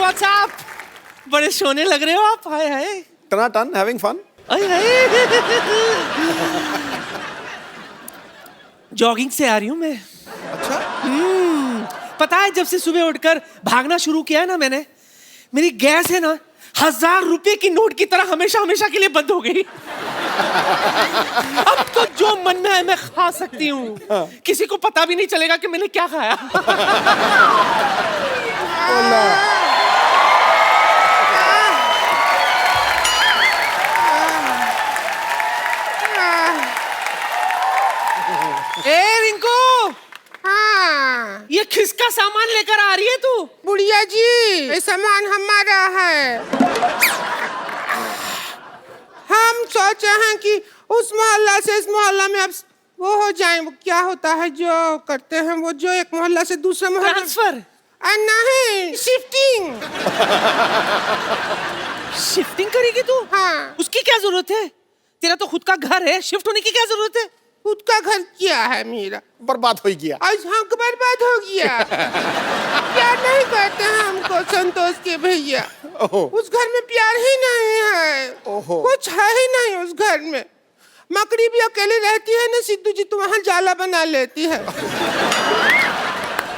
WhatsApp, बड़े सोने लग रहे हो आप। हाय हाय, टन हैविंग फन। जॉगिंग से आ रही हूँ मैं। अच्छा। पता है, जब से सुबह उठकर भागना शुरू किया है ना मैंने, मेरी गैस है ना 1000 रुपए की नोट की तरह हमेशा हमेशा के लिए बंद हो गई। अब तो जो मन में है मैं खा सकती हूँ। किसी को पता भी नहीं चलेगा कि मैंने क्या खाया। ए रिंकू, हाँ ये किसका सामान लेकर आ रही है तू? बुढ़िया जी, ये सामान हमारा है। हम सोचे हैं कि उस मोहल्ला से इस मोहल्ला में अब वो हो जाए। वो क्या होता है जो करते हैं वो, जो एक मोहल्ला से दूसरे मोहल्ला। ट्रांसफर? नहीं, शिफ्टिंग। शिफ्टिंग करेगी तू? हाँ। उसकी क्या जरूरत है? तेरा तो खुद का घर है, शिफ्ट होने की क्या जरूरत है? खुद का घर क्या है मेरा? बर्बाद हो गया। आज हम बर्बाद हो गया। प्यार नहीं करते हैं हमको संतोष के भैया। उस घर में प्यार ही नहीं है। कुछ है ही नहीं उस घर में। मकड़ी भी अकेली रहती है ना सिद्धू जी, तो वहाँ जाला बना लेती है।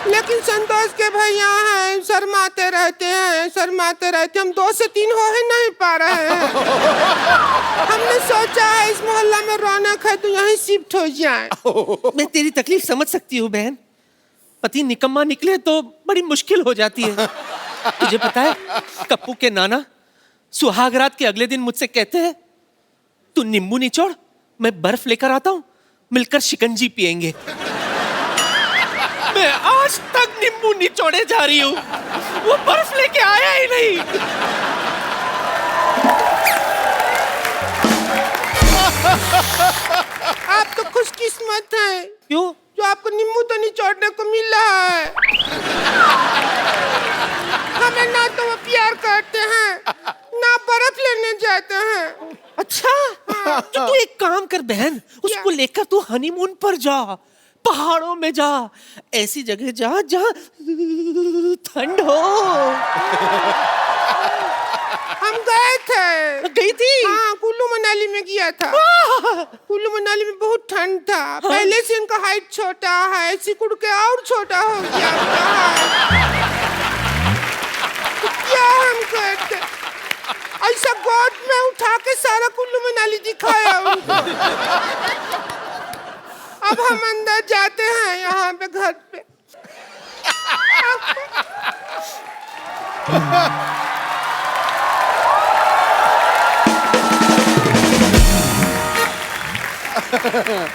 लेकिन संतोष के भैया हैं, शर्माते रहते हैं, शर्माते रहते। हम 2 से 3 हो ही नहीं पा रहे हैं। हमने सोचा है इस मोहल्ला में रौनक है तो यहीं शिफ्ट हो जाए। मैं तेरी तकलीफ समझ सकती हूँ बहन। पति निकम्मा निकले तो बड़ी मुश्किल हो जाती है। तुझे पता है, कप्पू के नाना सुहागरात के अगले दिन मुझसे कहते हैं, तू नींबू निचोड़, मैं बर्फ लेकर आता हूँ, मिलकर शिकंजी पिएंगे। मैं आज तक नींबू निचोड़े जा रही हूँ, वो बर्फ लेके आया ही नहीं। आप तो खुशकिस्मत हैं। क्यों? जो आपको नींबू तो निचोड़ने को मिल रहा है। हमें ना तो वो प्यार करते हैं, ना बर्फ लेने जाते हैं। अच्छा, तो तू एक काम कर बहन, उसको लेकर तू हनीमून पर जा, पहाड़ों में जा, ऐसी जगह जा जहाँ ठंड हो। हम गए थे। गई थी? हाँ, कुल्लू मनाली में गया था। कुल्लू मनाली में बहुत ठंड था। पहले से इनका हाइट छोटा है, सिकुड़ के और छोटा हो गया तो क्या हम करते? ऐसा गोद में उठा के सारा कुल्लू मनाली दिखाया उनको। अब हम अंदर जाते हैं यहाँ पे घर पे।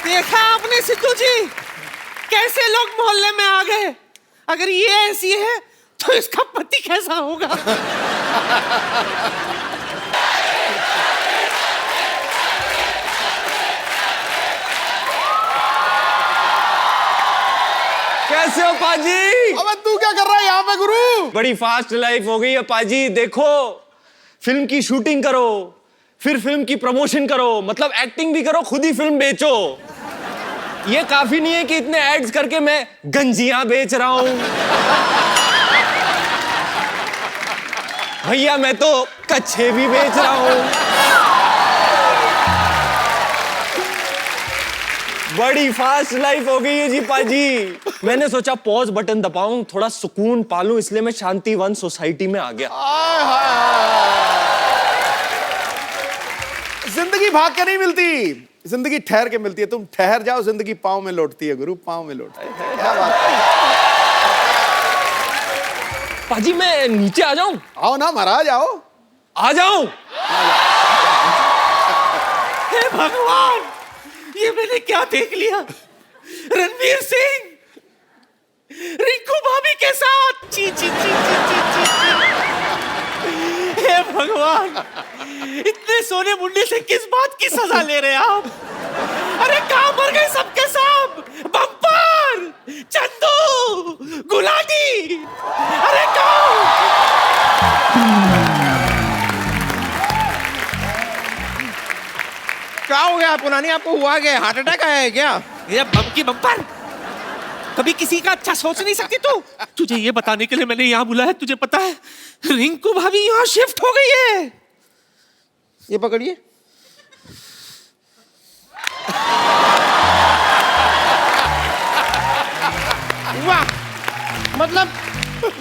देखा आपने सिद्धू जी, कैसे लोग मोहल्ले में आ गए। अगर ये ऐसी है तो इसका पति कैसा होगा? कैसे हो पाजी? अबे तू क्या कर रहा है यहाँ पे गुरु? बड़ी फास्ट लाइफ हो गई है पाजी। देखो, फिल्म की शूटिंग करो, फिर फिल्म की प्रमोशन करो, मतलब एक्टिंग भी करो, खुद ही फिल्म बेचो। ये काफी नहीं है कि इतने एड्स करके मैं गंजियां बेच रहा हूं। भैया मैं तो कच्छे भी बेच रहा हूं। बड़ी फास्ट लाइफ हो गई है जी पाजी। मैंने सोचा पॉज बटन दबाऊं, थोड़ा सुकून पालूं, इसलिए मैं शांतिवन सोसाइटी में आ गया। जिंदगी भाग के नहीं मिलती, जिंदगी ठहर के मिलती है। तुम ठहर जाओ, जिंदगी पाँव में लौटती है गुरु, पाँव में लौटती है। क्या बात है? पाजी मैं नीचे आ जाऊं? आओ ना महाराज, आओ। आ जाऊं? हे भगवान, ये मैंने क्या देख लिया? रणवीर सिंह रिंकू भाभी के साथ। ची ची ची ची ची ची ची। हे भगवान, इतने सोने मुंडे से किस बात की सजा ले रहे हैं आप? अरे कहाँ मर गए सबके सब? बम्पर, चंदू, गुलाटी, अरे कहाँ? क्या हो गया आपको नानी? आपको हुआ क्या? हार्ट अटैक आया है क्या? ये बम की बम्पर। कभी किसी का अच्छा सोच नहीं सकती तू? तुझे ये बताने के लिए मैंने यहाँ बुलाया, तुझे पता है रिंकू भाभी यहाँ शिफ्ट हो गई है। ये पकड़िए। वाह, मतलब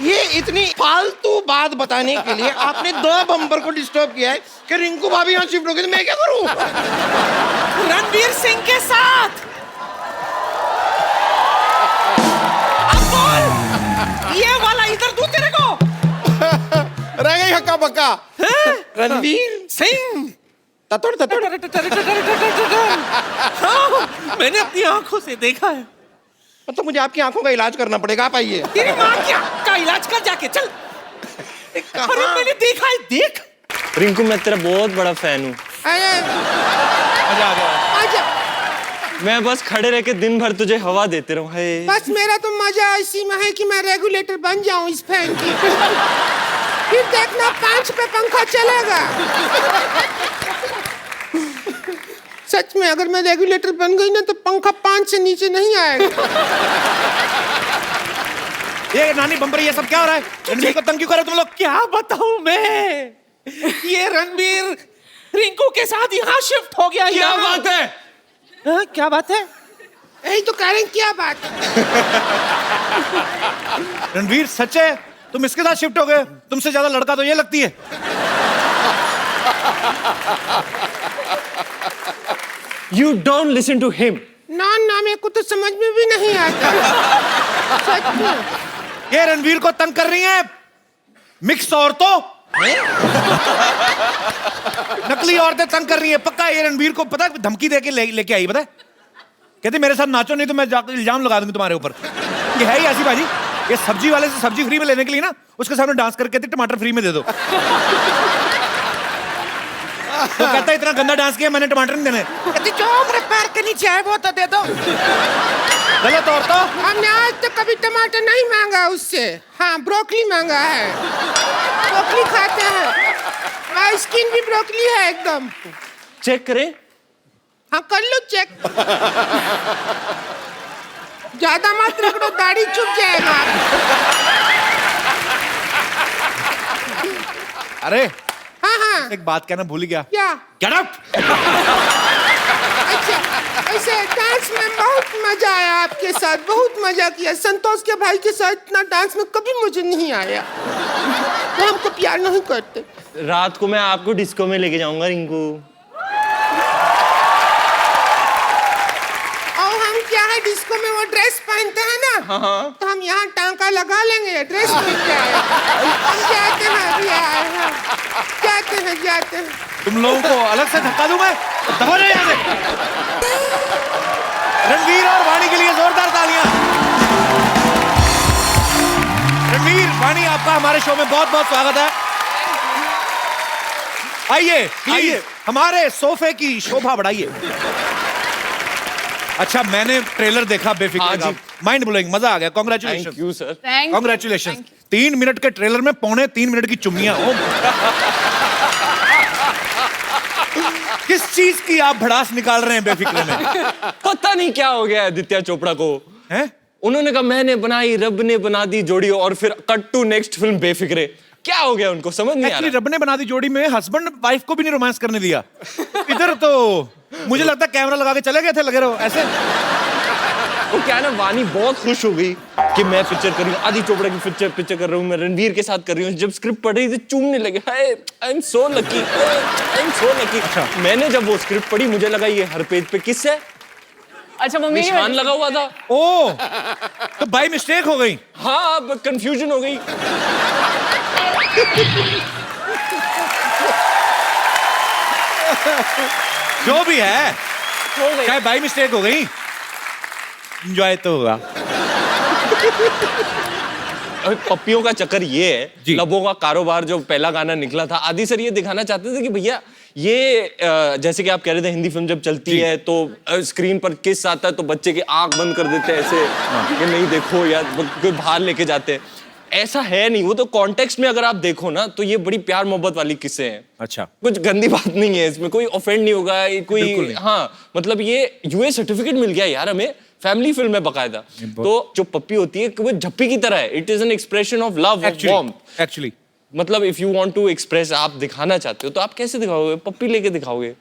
ये इतनी फालतू बात बताने के लिए आपने 2 बम्पर को डिस्टर्ब किया है कि रिंकू भाभी यहाँ शिफ्ट हो गई, तो मैं क्या करूं? रणवीर सिंह के साथ। अब बोल, ये वाला इधर दूं तेरे को। रह गई हक्का बक्का। रणवीर सिंह। ततड़ ततड़। हाँ, मैंने अपनी आंखों से देखा है। तो मुझे आपकी आंखों का इलाज करना पड़ेगा, आप आइए। तेरी माँ की आंख का इलाज कर जाके, चल। अरे मैंने देखा है, देख। रिंकू मैं तेरा बहुत बड़ा फैन हूँ। मजा आ गया। आजा। मैं बस खड़े रह के दिन भर तुझे हवा देते रहूं। है बस मेरा तो मजा इसी में है कि मैं रेगुलेटर बन जाऊं इस फैन की। फिर देखना 5 पे पंखा चलेगा। सच में अगर मैं रेगुलेटर बन गई ना तो पंखा 5 से नीचे नहीं आएगा। ये नानी बम्पर ये सब क्या हो रहा है? रणवीर को तंग क्यों कर रहे हो तुम लोग? क्या बताऊं मैं, ये रणवीर रिंकू के साथ यहाँ शिफ्ट हो गया। क्या बात है? हाँ, क्या बात है? यही तो कह रहे हैं, क्या बात है? रणवीर सच है तुम इसके साथ शिफ्ट हो गए? तुमसे ज्यादा लड़का तो ये लगती है। You don't listen to him. ना मेरे को तो समझ में भी नहीं आता। सच में। ये रणवीर को तंग कर रही हैं मिक्स औरतों। नकली औरतें तंग कर रही हैं। पक्का ये रणवीर को पता है धमकी देके लेके आई, पता है? कहते मेरे साथ नाचो नहीं तो मैं जाकर इल्जाम लगा दूंगी तुम्हारे ऊपर। ये है ही ऐसी बाजी। ये सब्जी वाले से सब्जी फ्री में लेने के लिए ना उसके सामने डांस करके कहते टमाटर फ्री में दे दो। तो कहता है इतना गंदा डांस किया मैंने टमाटर नहीं देने। कहती जो मेरे पैर के नीचे है वो तो दे दो। गलत औरतों। हमने आज तक कभी टमाटर नहीं मांगा उससे। हाँ, ब्रोकली मांगा है। ब्रोकली खाते हैं। स्किन भी ब्रोकली है एकदम। चेक करें। हाँ, कर लो चेक। ज्यादा मत रगड़ो, दाढ़ी चुभ जाएगा। अरे हाँ। एक बात कहना भूल गया। क्या? Get up. अच्छा, ऐसे डांस में बहुत मजा आया आपके साथ, बहुत मजा किया। संतोष के भाई के साथ इतना डांस में कभी मुझे नहीं आया। वो हमको प्यार नहीं करते। रात को मैं आपको डिस्को में लेके जाऊंगा रिंकू। और हम क्या है, डिस्को में वो ड्रेस पहनते हैं ना। हाँ। तो हम यहाँ टांका लगा लेंगे, ड्रेस पहन के आए। हम जाते हैं अभी आए हैं। जाते हैं। तुम लोगों को अलग से धक्का दूं मैं? दबा जाओ यहाँ से। रणवीर और वाणी के लिए जोरदार तालियां। रणवीर, वाणी, आपका हमारे शो में बहुत बहुत स्वागत है। आइए प्लीज हमारे सोफे की शोभा बढ़ाइए। अच्छा, मैंने ट्रेलर देखा बेफिक्र का, माइंड ब्लोइंग, मजा आ गया। Congratulation. Thank you sir. Congratulation. 3 minute के ट्रेलर में 3.25 मिनट की चुम्मियां। किस चीज की आप भड़ास निकाल रहे हैं बेफिक्र में? पता नहीं क्या हो गया आदित्य चोपड़ा को। हैं? उन्होंने कहा मैंने बनाई, रब ने बना दी जोड़ी, और फिर cut to next film Befikre. क्या हो गया उनको, समझ नहीं आ एक्चुअली रहा। रब ने बना दी जोड़ी में हस्बैंड वाइफ को भी नहीं रोमांस करने दिया। इधर तो मुझे लगता है कैमरा लगा के चले गए थे, लगे रहो ऐसे। वो क्या है ना, वानी बहुत खुश हो गई कि मैं पिक्चर कर रही हूँ, आदि चोपड़ा की पिक्चर कर रही हूँ, मैं रणवीर के साथ कर रही हूँ। जब स्क्रिप्ट पढ़ रही थी चूमने लगे। I am so lucky, I am so lucky. मैंने जब वो स्क्रिप्ट पढ़ी मुझे लगा ये हर पेज पे किस है। अच्छा, मम्मी निशान लगा हुआ था। ओ, तो बाई मिस्टेक हो गई। हाँ, अब कंफ्यूजन हो गई। जो भी है, हो गई। चाहे बाई मिस्टेक हो गई, एंजॉय तो होगा। अरे पप्पियों का चक्कर ये जी। है, लबों का कारोबार जो पहला गाना निकला था, आदि सर ये दिखाना चाहते थे कि भैया ये जैसे कि आप कह रहे थे हिंदी फिल्म जब चलती है तो स्क्रीन पर किस आता है तो बच्चे की आंख बंद कर देते हैं ऐसे कि नहीं देखो, या कोई बाहर लेके जाते हैं। ऐसा है नहीं, वो तो कॉन्टेक्स्ट में अगर आप देखो ना तो ये बड़ी प्यार मोहब्बत वाली किस्से हैं। अच्छा, कुछ गंदी बात नहीं है इसमें, कोई ऑफेंड नहीं होगा, कोई हाँ, मतलब ये यूए सर्टिफिकेट मिल गया यार हमें फैमिली फिल्म है बकायदा। तो जो पप्पी होती है वो झप्पी की तरह है, it is an expression of love, of warmth. Actually मतलब if you want to express, आप दिखाना चाहते हो तो आप कैसे दिखाओगे? पप्पी लेके दिखाओगे।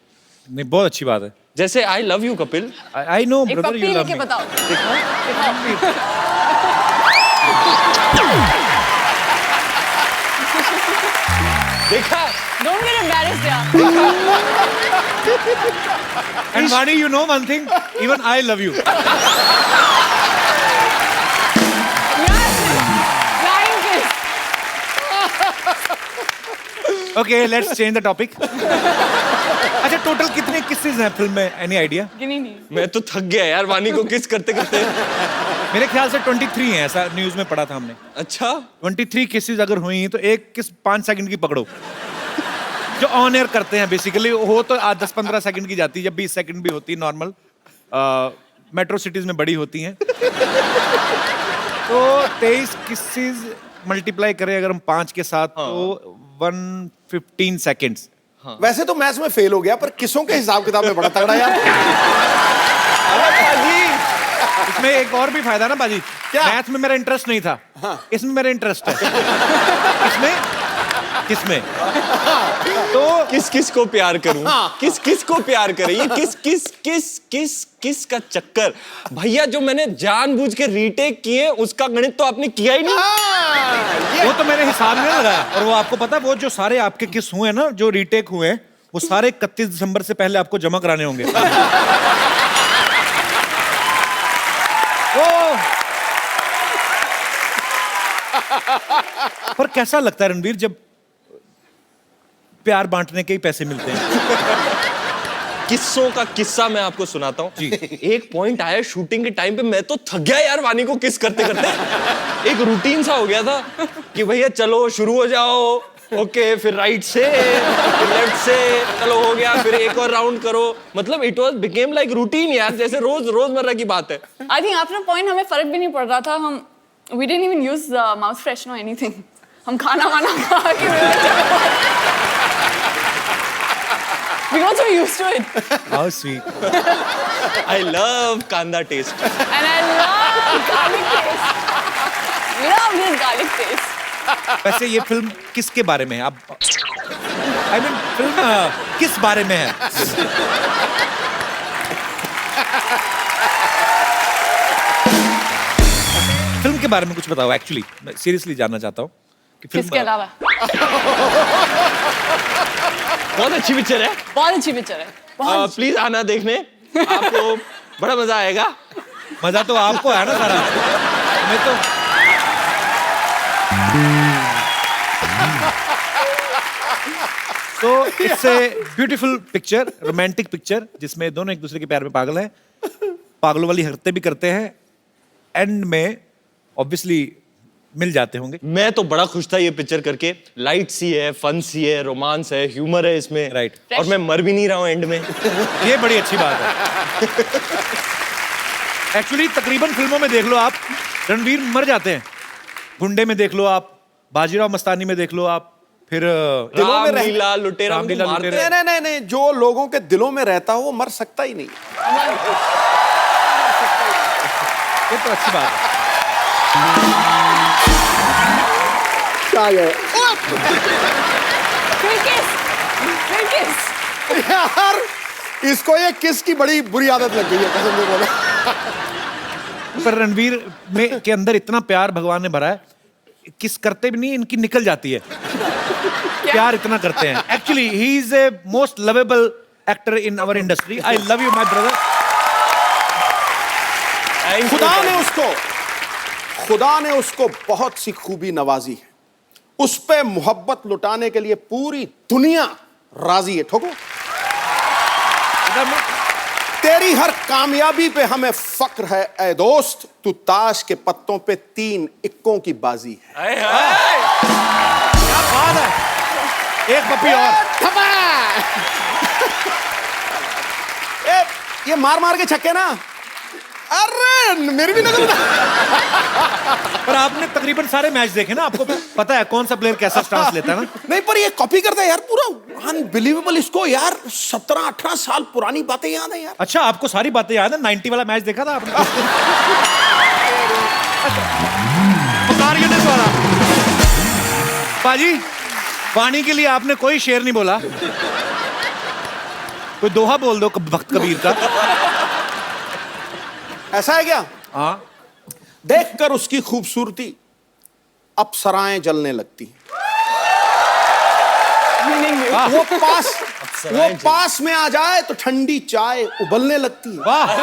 नहीं, बहुत अच्छी बात है। जैसे आई love you Kapil, I know एक ब्रदर, पप्पी यू लव लेके मी। बताओ। देखा? Don't get embarrassed, यार। And Vani, you know one thing? Even I love you. Flying kiss. Okay, let's change the topic. अच्छा, टोटल कितने किसेस हैं फिल्म में? Any idea? गिनी नहीं। मैं तो थक गया यार वानी को किस करते करते। मेरे ख्याल से 23 हैं, ऐसा न्यूज में पढ़ा था हमने। अच्छा 23 केसेस अगर हुई तो एक किस 5 सेकंड की पकड़ो, जो ऑन एयर करते हैं बेसिकली। हो तो 10-15 सेकंड की जाती है, जब 20 सेकंड भी होती है नॉर्मल। मेट्रो सिटीज में बड़ी होती हैं। तो 23 किसेस मल्टीप्लाई करें अगर हम 5 के साथ, तो 115 सेकंड्स। वैसे तो मैथ्स में फेल हो गया, पर किसों के हिसाब किताब में बड़ा तगड़ा यार। इसमें एक और भी फायदा ना बाजी, क्या? मैथ में मेरा इंटरेस्ट नहीं था, इसमें मेरा इंटरेस्ट है। किसमें तो किस किस को प्यार करूं, किस किस को प्यार करें, ये किस किस किस किस किस का चक्कर भैया। जो मैंने जानबूझ के रीटेक किए उसका गणित तो आपने किया ही नहीं। वो तो मेरे हिसाब में लगाया। और वो आपको पता है, वो जो सारे आपके किस हुए ना, जो रीटेक हुए हैं, वो सारे 31 दिसंबर से पहले आपको जमा कराने होंगे। पर कैसा लगता है रणवीर, जब प्यार बांटने के ही पैसे मिलते हैं? किस्सों का किस्सा मैं आपको सुनाता हूँ। एक पॉइंट आया शूटिंग के टाइम पे, मैं तो थक गया यार वानी को किस करते करते। एक रूटीन सा हो गया था कि भैया चलो शुरू हो जाओ, ओके, फिर राइट से फिर लेफ्ट से, चलो हो गया, फिर एक और राउंड करो। मतलब it was became like routine यार, जैसे रोजमर्रा की बात है। I think after a point हमें फर्क भी नहीं पड़ रहा था। हम we didn't even use mouth freshener or anything. हम खाना वाना खा के we got so used to it. How sweet. I love कांदा test. And I love garlic taste. Love this garlic taste. वैसे ये फिल्म किसके बारे में है? आप आई मीन फिल्म किस बारे में है? फिल्म के बारे में कुछ बताओ। एक्चुअली मैं सीरियसली जानना चाहता हूँ कि फिल्म किसके अलावा? बहुत अच्छी पिक्चर है, बहुत अच्छी पिक्चर है। बहुत प्लीज आना देखने, आपको बड़ा मजा आएगा। मजा तो आपको है ना सारा, मैं तो it's a beautiful picture, romantic picture, जिसमें दोनों एक दूसरे के प्यार में पागल हैं, पागलों वाली हरकतें भी करते हैं, एंड में ऑब्वियसली मिल जाते होंगे। मैं तो बड़ा खुश था ये पिक्चर करके। लाइट सी है, फन सी है, रोमांस है, ह्यूमर है इसमें। Right. और मैं मर भी नहीं रहा हूँ एंड में। ये बड़ी अच्छी बात है। एक्चुअली तकरीबन फिल्मों में देख लो आप, रणवीर मर जाते हैं। गुंडे में देख लो आप, बाजीराव मस्तानी में देख लो आप, फिर दिलों में रामलीला लुटेरा में रामलीला मारते लुटेरा। हैं। नहीं, जो लोगों के दिलों में रहता हो वो मर सकता ही नहीं। ये तो अच्छी बात है। फिर kiss. यार इसको ये किस की बड़ी बुरी आदत लग गई है, कसम से बोलो। पर रणवीर में के अंदर इतना प्यार भगवान ने भरा है, किस करते भी नहीं, इनकी निकल जाती है। प्यार इतना करते हैं। Actually he is a most lovable actor in our industry. I love you my brother. खुदा ने उसको बहुत सी खूबी नवाजी है। उस पे मोहब्बत लुटाने के लिए पूरी दुनिया राजी है। ठोको, तेरी हर कामयाबी पे हमें फक्र है ऐ दोस्त, तू ताश के पत्तों पे 3 इक्कों की बाजी है। क्या बात है, एक पप्पी और। ये मार मार के छक्के ना, अरे मेरी भी नकल। पर आपने तकरीबन सारे मैच देखे ना, आपको पता है कौन सा प्लेयर कैसा स्टांस लेता है ना। नहीं पर ये कॉपी करता है यार पूरा अनबिलीवेबल। इसको यार 17-18 साल पुरानी बातें याद है यार। अच्छा, आपको सारी बातें याद है? 90 वाला मैच देखा था आपने? पुकार यूनिस वाला। पाजी, पानी के लिए आपने कोई शेर नहीं बोला, कोई दोहा बोल दो भक्त कबीर का। ऐसा है क्या? हाँ। देखकर उसकी खूबसूरती अप्सराएं जलने लगती। वो पास में आ जाए तो ठंडी चाय उबलने लगती है। वाह।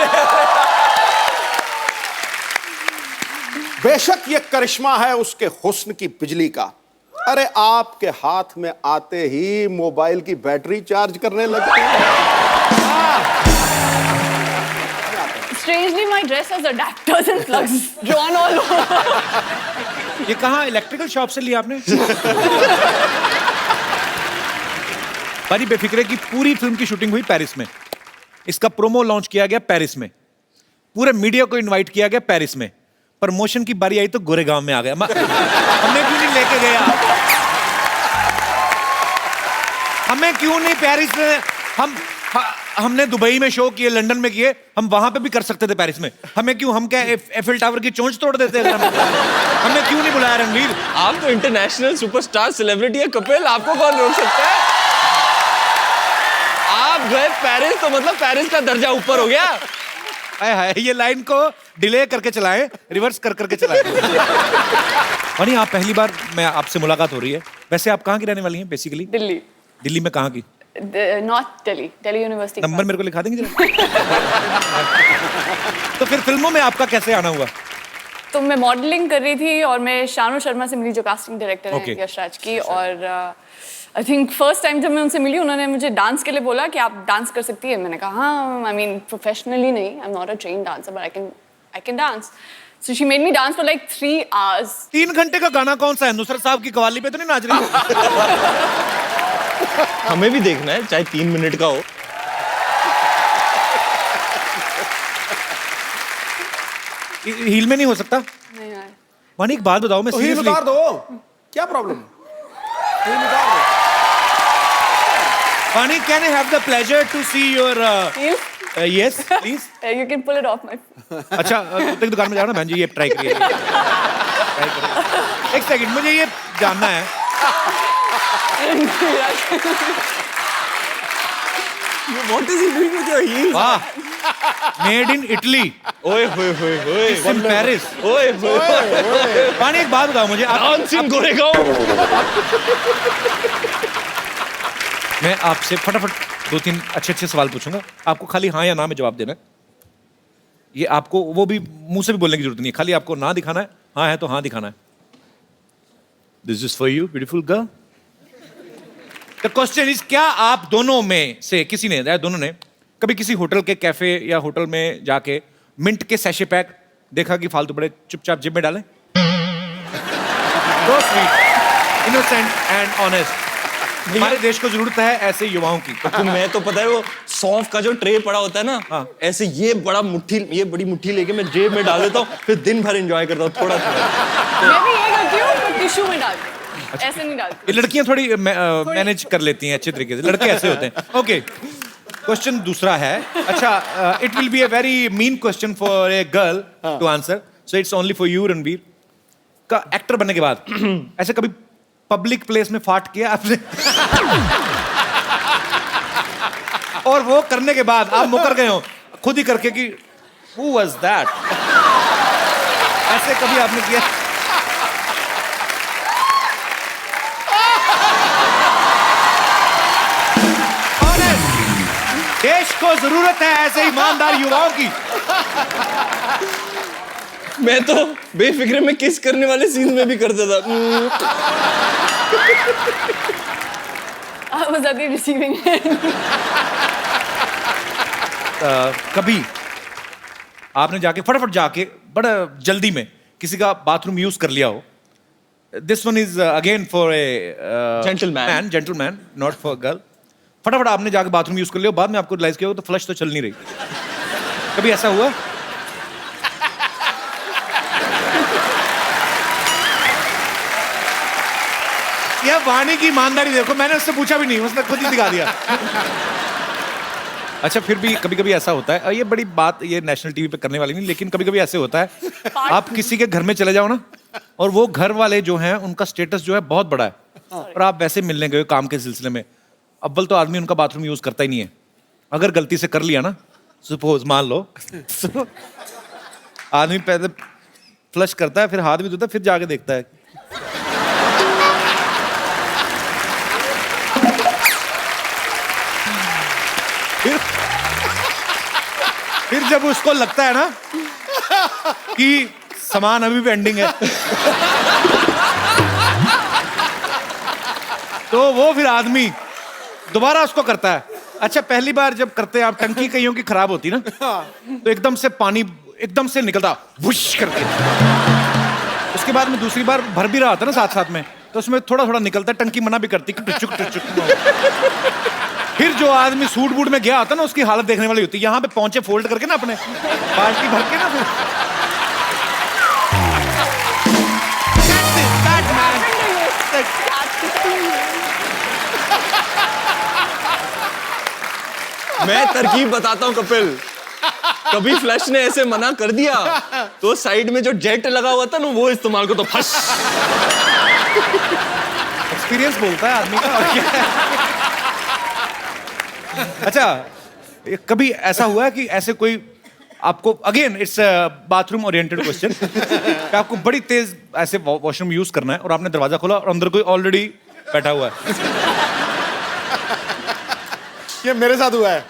बेशक ये करिश्मा है उसके हुस्न की बिजली का। अरे आपके हाथ में आते ही मोबाइल की बैटरी चार्ज करने लगती है। Strangely, my dress has adapters and plugs drawn all over. ये कहाँ इलेक्ट्रिकल शॉप से लिया आपने? भाई बेफिक्रे की पूरी फिल्म की शूटिंग हुई पेरिस में। इसका प्रोमो लॉन्च किया गया पेरिस में। पूरे मीडिया को इनवाइट किया गया पेरिस में। प्रमोशन की बारी आई तो गोरेगांव में आ गया। हमें क्यों नहीं लेके गया? हमें क्यों नहीं पेरिस में? हमने दुबई में शो किए, लंदन में किए, हम वहां पे भी कर सकते थे पेरिस में। हमें क्यों? हम क्या एफिल टावर की चोंच तोड़ देते हैं? हमें क्यों नहीं बुलाया रणवीर? आप तो इंटरनेशनल सुपरस्टार सेलिब्रिटी है कपिल, आपको कौन रोक सकता है? आप गए पेरिस तो मतलब पेरिस का दर्जा ऊपर हो गया। हाय हाय, ये लाइन को डिले करके चलाएं, रिवर्स कर करके चलाएं। मनी, आप पहली बार मैं आपसे मुलाकात हो रही है। वैसे आप कहाँ की रहने वाली हैं बेसिकली? दिल्ली। दिल्ली में कहाँ की? North Delhi, Delhi university. Number मेरे को लिखा देंगे जरा? तो फिर फिल्मों में आपका कैसे आना हुआ? तो मैं मॉडलिंग कर रही थी और मैं शानू शर्मा से मिली, जो कास्टिंग डायरेक्टर Okay. है यशराज की। और आई थिंक फर्स्ट टाइम जब मैं उनसे मिली, उन्होंने मुझे डांस के लिए बोला कि आप डांस कर सकती है। मैंने कहा हाँ, आई मीन प्रोफेशनली नहीं, I am not a trained dancer but I can dance. So she made me dance for like 3 hours। 3 घंटे का गाना कौन सा है? नुसरत साहब की कवाली पे तो नहीं नाच रही? हमें भी देखना है, चाहे 3 मिनट का हो। हील में नहीं हो सकता? नहीं यार। मानी एक बात बताओ, मैं तो हील seriously- उतार दो, क्या प्रॉब्लम है? हील उतार दो। Vani, can I have the pleasure to see your Heels? yes, please? You can pull it off my। अच्छा, कुत्ते की दुकान में जाओ ना बहन जी, ये ट्राई करिए। Try करिए। एक सेकंड, मुझे ये जानना है। What is he doing with your heels? वाह, मेड इन इटली, ओए होए होए होए, इन पेरिस। ओए होए, वानी एक बात बताओ मुझे, डांसिंग गोरेगांव। मैं आपसे फटाफट 2-3 अच्छे सवाल पूछूंगा, आपको खाली हाँ या ना में जवाब देना है। ये आपको वो भी मुंह से भी बोलने की जरूरत नहीं है, खाली आपको ना दिखाना है, हाँ है तो हाँ दिखाना है। This is for you beautiful girl. The question is, क्या आप दोनों में से किसी ने, दोनों ने कभी किसी होटल के कैफे या होटल में जाके मिंट के सैशे पैक देखा कि फालतू बड़े चुपचाप जेब में डालें? So sweet, innocent and honest। हमारे देश को जरूरत है ऐसे युवाओं की। तो मैं तो पता है वो सौंफ का जो ट्रे पड़ा होता है ना, हाँ। ऐसे ये बड़ी मुट्ठी लेके मैं जेब में डाल देता हूँ, फिर दिन भर एंजॉय करता हूँ थोड़ा थोड़ा। मैं भी ये करती हूँ, पर टिश्यू में डालती हूँ, ऐसे नहीं डालती। ये लड़कियां थोड़ी मैनेज कर लेती हैं अच्छे तरीके से, लड़के ऐसे होते हैं। ओके, क्वेश्चन दूसरा है। अच्छा, it will be a very mean question for a girl to answer, so it's only for you Ranveer. का एक्टर बनने के बाद ऐसे कभी पब्लिक प्लेस में फाट किया आपने? और वो करने के बाद आप मुकर गए हो खुद ही करके कि who was that? ऐसे कभी आपने किया? देश को जरूरत है ऐसे ईमानदार युवाओं की। मैं तो बेफिक्रे में किस करने वाले सीन में भी करता था। I was at the receiving end। कभी आपने जाके फटाफट जाके बड़ा जल्दी में किसी का बाथरूम यूज कर लिया हो? This one is again for a gentleman, not for girl. फटाफट आपने जाके बाथरूम यूज कर लिया, बाद में आपको रियलाइज किया हो तो फ्लश तो चल नहीं रही। कभी ऐसा हुआ? ये वाणी की ईमानदारी देखो, मैंने उससे पूछा भी नहीं, उसने खुद ही दिखा दिया। अच्छा फिर भी कभी कभी ऐसा होता है, और ये बड़ी बात ये नेशनल टीवी पे करने वाली नहीं, लेकिन कभी कभी ऐसे होता है आप किसी के घर में चले जाओ ना, और वो घर वाले जो हैं उनका स्टेटस जो है बहुत बड़ा है, और आप वैसे मिलने गए काम के सिलसिले में, अव्वल तो आदमी उनका बाथरूम यूज करता ही नहीं है। अगर गलती से कर लिया ना, सपोज मान लो आदमी पहले फ्लश करता है, फिर हाथ भी धोता है, फिर जाके देखता है। फिर जब उसको लगता है ना कि सामान अभी भी पेंडिंग है, तो वो फिर आदमी दोबारा उसको करता है। अच्छा पहली बार जब करते हैं आप, टंकी कईयों की खराब होती ना, तो एकदम से पानी एकदम से निकलता वुश करके, उसके बाद में दूसरी बार भर भी रहा था ना साथ साथ में, तो उसमें थोड़ा थोड़ा निकलता है, टंकी मना भी करती कि टुचुक टुचुक। फिर जो आदमी सूट बूट में गया होता ना, उसकी हालत देखने वाली होती है, यहाँ पे पहुंचे फोल्ड करके ना अपने बाल्टी भर के ना, फिर मैं तरकीब बताता हूँ कपिल, कभी फ्लैश ने ऐसे मना कर दिया तो साइड में जो जेट लगा हुआ था ना, वो इस्तेमाल को तो फस। एक्सपीरियंस बोलता है आदमी का, और क्या है? अच्छा कभी ऐसा हुआ है कि ऐसे कोई आपको, again it's bathroom oriented question, कि आपको बड़ी तेज ऐसे वॉशरूम यूज करना है और आपने दरवाजा खोला और अंदर कोई ऑलरेडी बैठा हुआ है? ये मेरे साथ हुआ है।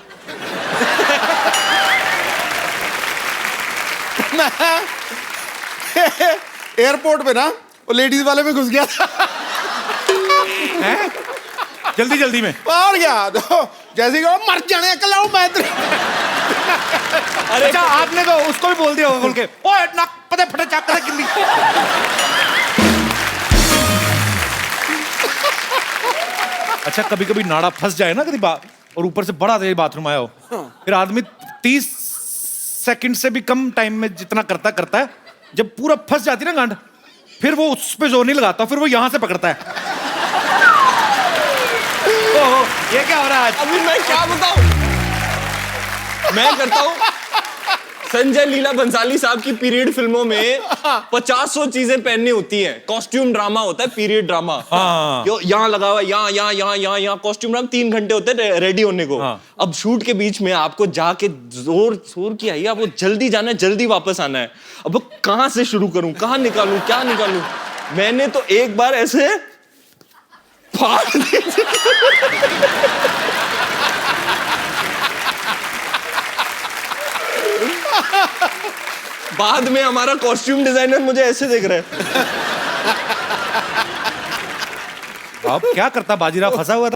एयरपोर्ट पे ना वो लेडीज वाले में घुस गया था। हैं? जल्दी जल्दी में? और क्या, तो जैसे कि वो मर जाने अकेला हूं मैं। अरे अच्छा आपने तो उसको भी बोल दिया होगा खोल के, ओए नाक पते फटे चाक करे किल्ली। अच्छा कभी कभी नाड़ा फंस जाए ना कभी और ऊपर से बड़ा तेज बाथरूम आया हो, फिर आदमी 30 सेकंड से भी कम टाइम में जितना करता करता है, जब पूरा फंस जाती है ना गांड, फिर वो उस पे जोर नहीं लगाता, फिर वो यहां से पकड़ता है। ओहो, ये क्या हो रहा है? अभी मैं क्या बताऊं, मैं करता हूं संजय लीला बंसाली साहब की पीरियड फिल्मों में 50-100 चीजें पहननी होती हैं। कॉस्ट्यूम ड्रामा होता है, पीरियड ड्रामा। हाँ। यहाँ लगा हुआ, यहाँ कॉस्ट्यूम ड्रामा 3 घंटे होते हैं रेडी होने को। हाँ। अब शूट के बीच में आपको जाके जोर की आई, आपको जल्दी जाना है, जल्दी वापस आना है। अब कहां से शुरू करूं, कहां निकालूं, क्या निकालूं? मैंने तो एक बार ऐसे फाड़ दी। बाद में हमारा कॉस्ट्यूम डिजाइनर मुझे ऐसे देख रहा है। अब क्या करता, बाजीराव फंसा हुआ था।